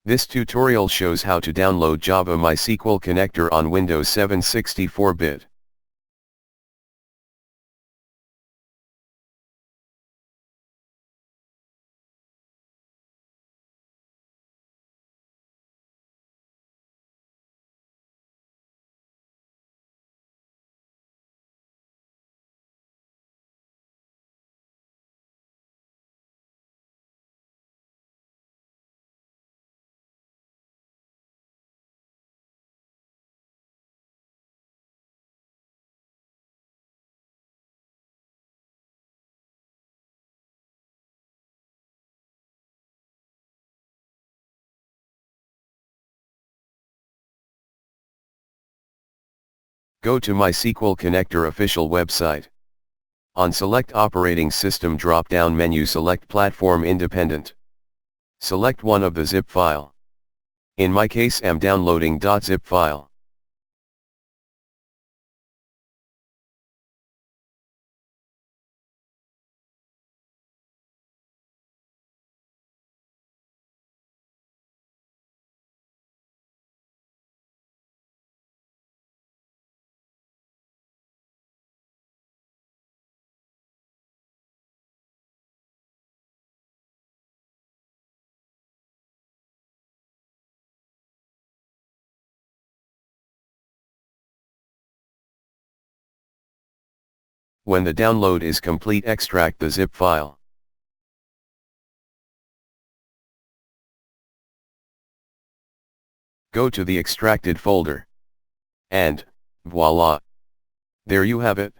This tutorial shows how to download Java Mysql connector on Windows 7 64-bit. Go to Mysql connector official website. On select operating system drop-down menu, select platform independent. Select one of the zip file. In my case, I'm downloading .zip file. When the download is complete, extract the zip file. Go to the extracted folder. And, voila! There you have it.